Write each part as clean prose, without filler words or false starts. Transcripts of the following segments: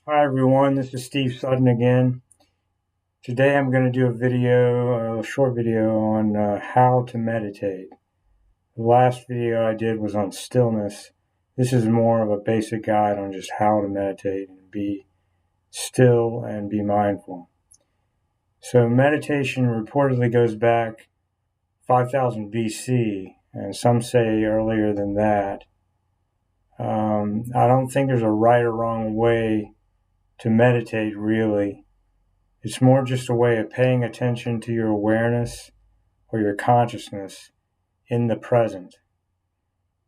Hi everyone, this is Steve Sutton again. Today I'm going to do a short video on how to meditate. The last video I did was on stillness. This is more of a basic guide on just how to meditate and be still and be mindful. So meditation reportedly goes back 5000 BC, and some say earlier than that. I don't think there's a right or wrong way to meditate really. It's more just a way of paying attention to your awareness or your consciousness in the present.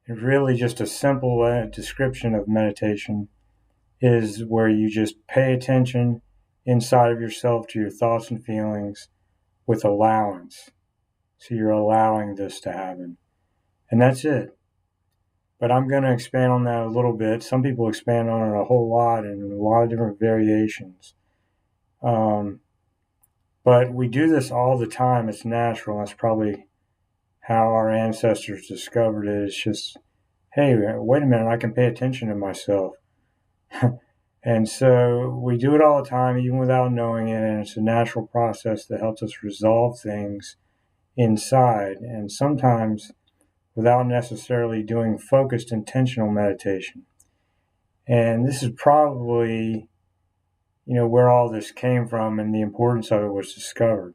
It's really just a simple description of meditation is where you just pay attention inside of yourself to your thoughts and feelings with allowance. So you're allowing this to happen. And that's it. But I'm going to expand on that a little bit. Some people expand on it a whole lot and a lot of different variations. But we do this all the time. It's natural. That's probably how our ancestors discovered it. It's just, hey, wait a minute, I can pay attention to myself. And so we do it all the time, even without knowing it. And it's a natural process that helps us resolve things inside. And sometimes without necessarily doing focused, intentional meditation. And this is probably, where all this came from and the importance of it was discovered.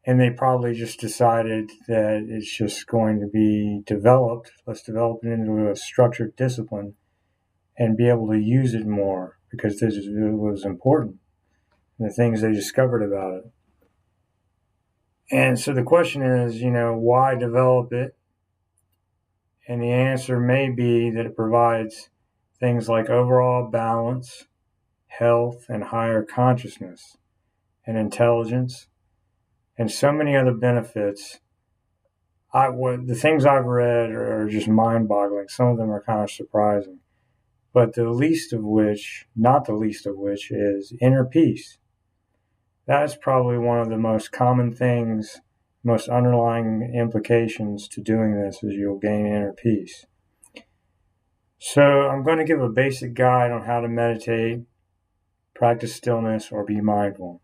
And they probably just decided that it's just going to be developed. Let's develop it into a structured discipline and be able to use it more because this was important. And the things they discovered about it. And so the question is, why develop it? And the answer may be that it provides things like overall balance, health, and higher consciousness and intelligence, and so many other benefits. The things I've read are just mind-boggling. Some of them are kind of surprising, but not the least of which, is inner peace. That's probably one of the most common things, most underlying implications to doing this is you'll gain inner peace. So I'm going to give a basic guide on how to meditate, practice stillness, or be mindful.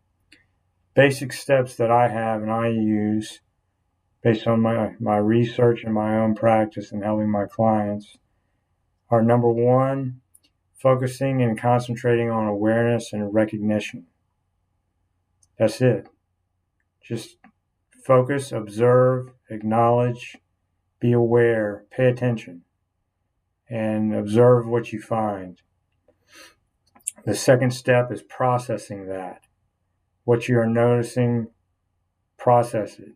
Basic steps that I have and I use based on my research and my own practice and helping my clients are: number one, focusing and concentrating on awareness and recognition. That's it. Just focus, observe, acknowledge, be aware, pay attention, and observe what you find. The second step is processing that. What you are noticing, process it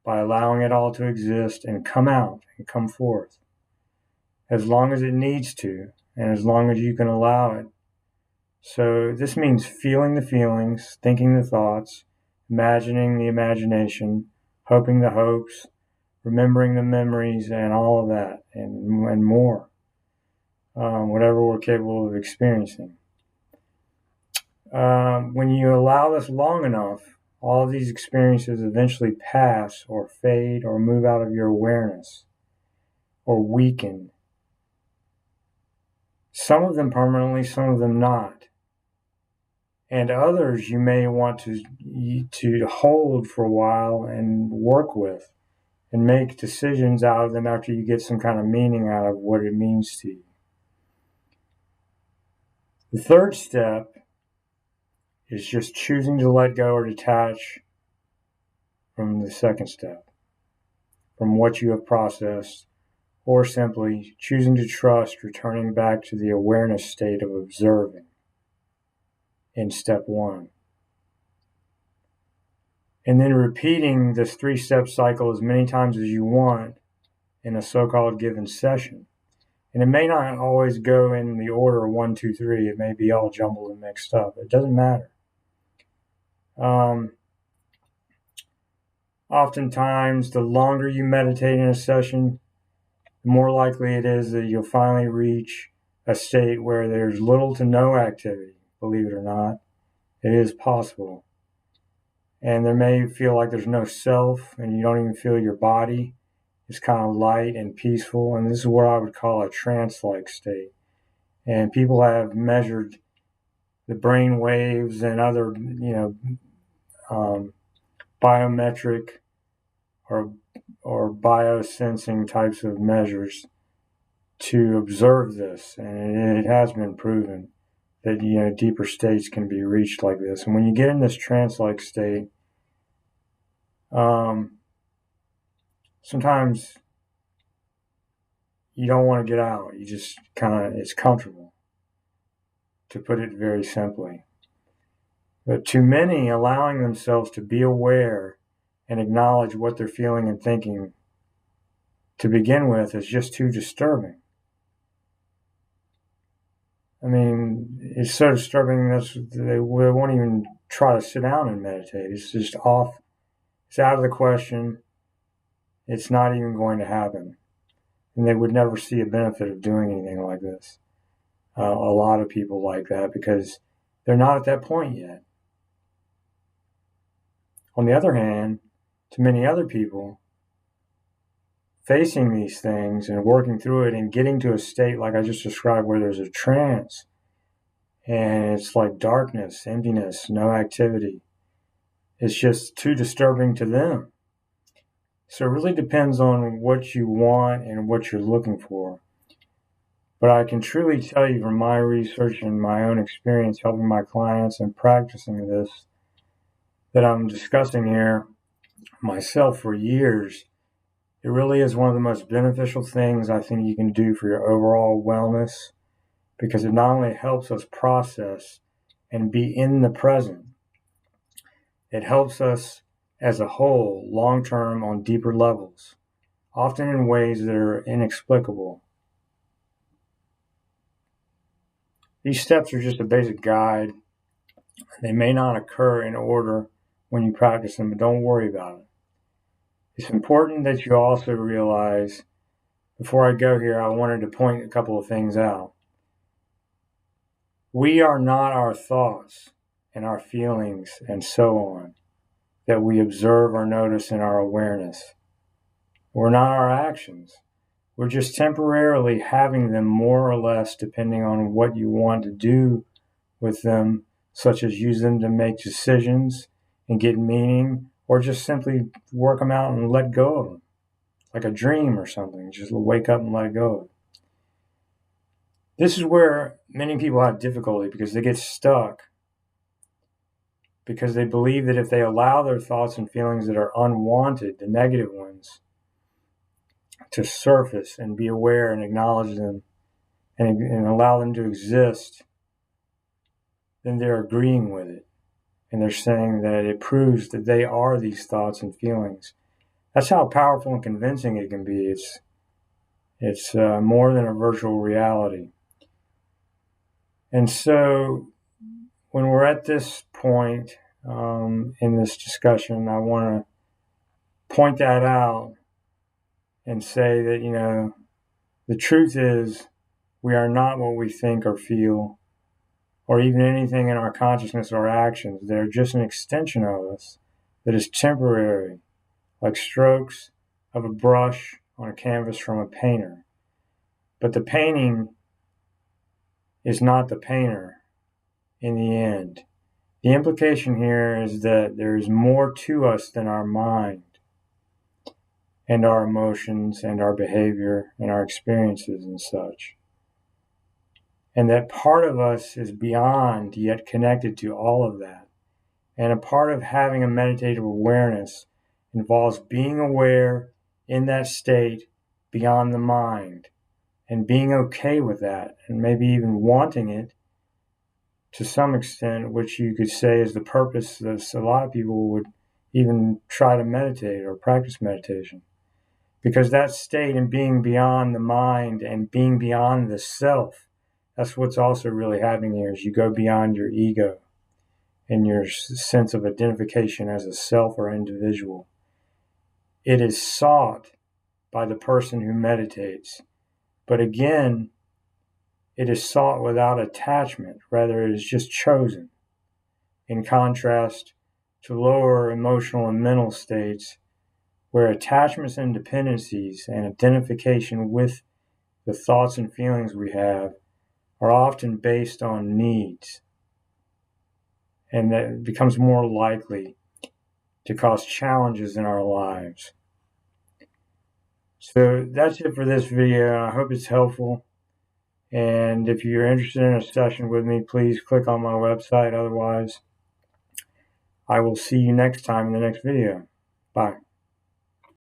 by allowing it all to exist and come out and come forth as long as it needs to and as long as you can allow it. So this means feeling the feelings, thinking the thoughts, imagining the imagination, hoping the hopes, remembering the memories, and all of that, and more, whatever we're capable of experiencing. When you allow this long enough, all of these experiences eventually pass or fade or move out of your awareness or weaken. Some of them permanently, some of them not. And others you may want to hold for a while and work with and make decisions out of them after you get some kind of meaning out of what it means to you. The third step is just choosing to let go or detach from the second step, from what you have processed, or simply choosing to trust returning back to the awareness state of observing in step one. And then repeating this 3-step cycle as many times as you want in a so-called given session. And it may not always go in the order 1, 2, 3. It may be all jumbled and mixed up. It doesn't matter. Oftentimes, the longer you meditate in a session, the more likely it is that you'll finally reach a state where there's little to no activity. Believe it or not, it is possible. And there may feel like there's no self and you don't even feel your body. It's kind of light and peaceful. And this is what I would call a trance-like state. And people have measured the brain waves and other, biometric or biosensing types of measures to observe this, and it has been proven that deeper states can be reached like this. And when you get in this trance-like state, sometimes you don't want to get out. You just it's comfortable, to put it very simply. But to many, allowing themselves to be aware and acknowledge what they're feeling and thinking to begin with is just too disturbing. I mean, it's so disturbing that they won't even try to sit down and meditate. It's just off. It's out of the question. It's not even going to happen. And they would never see a benefit of doing anything like this. A lot of people like that because they're not at that point yet. On the other hand, to many other people, facing these things and working through it and getting to a state like I just described where there's a trance and it's like darkness, emptiness, no activity, it's just too disturbing to them. So it really depends on what you want and what you're looking for. But I can truly tell you from my research and my own experience helping my clients and practicing this that I'm discussing here myself for years, it really is one of the most beneficial things I think you can do for your overall wellness, because it not only helps us process and be in the present, it helps us as a whole long-term on deeper levels, often in ways that are inexplicable. These steps are just a basic guide. They may not occur in order when you practice them, but don't worry about it. It's important that you also realize, before I go here, I wanted to point a couple of things out. We are not our thoughts and our feelings and so on that we observe or notice in our awareness. We're not our actions. We're just temporarily having them more or less depending on what you want to do with them, such as use them to make decisions and get meaning, or just simply work them out and let go of them, like a dream or something. Just wake up and let go of it. This is where many people have difficulty because they get stuck, because they believe that if they allow their thoughts and feelings that are unwanted, the negative ones, to surface and be aware and acknowledge them and allow them to exist, then they're agreeing with it. And they're saying that it proves that they are these thoughts and feelings. That's how powerful and convincing it can be. It's more than a virtual reality. And so when we're at this point in this discussion, I want to point that out and say that, the truth is we are not what we think or feel, or even anything in our consciousness or actions. They're just an extension of us that is temporary, like strokes of a brush on a canvas from a painter. But the painting is not the painter in the end. The implication here is that there is more to us than our mind and our emotions and our behavior and our experiences and such. And that part of us is beyond yet connected to all of that. And a part of having a meditative awareness involves being aware in that state beyond the mind and being okay with that and maybe even wanting it to some extent, which you could say is the purpose that a lot of people would even try to meditate or practice meditation. Because that state and being beyond the mind and being beyond the self, that's what's also really happening here, is you go beyond your ego and your sense of identification as a self or individual. It is sought by the person who meditates. But again, it is sought without attachment. Rather, it is just chosen. In contrast to lower emotional and mental states, where attachments and dependencies and identification with the thoughts and feelings we have are often based on needs, and that it becomes more likely to cause challenges in our lives. So that's it for this video. I hope it's helpful. And if you're interested in a session with me, please click on my website. Otherwise, I will see you next time in the next video. Bye.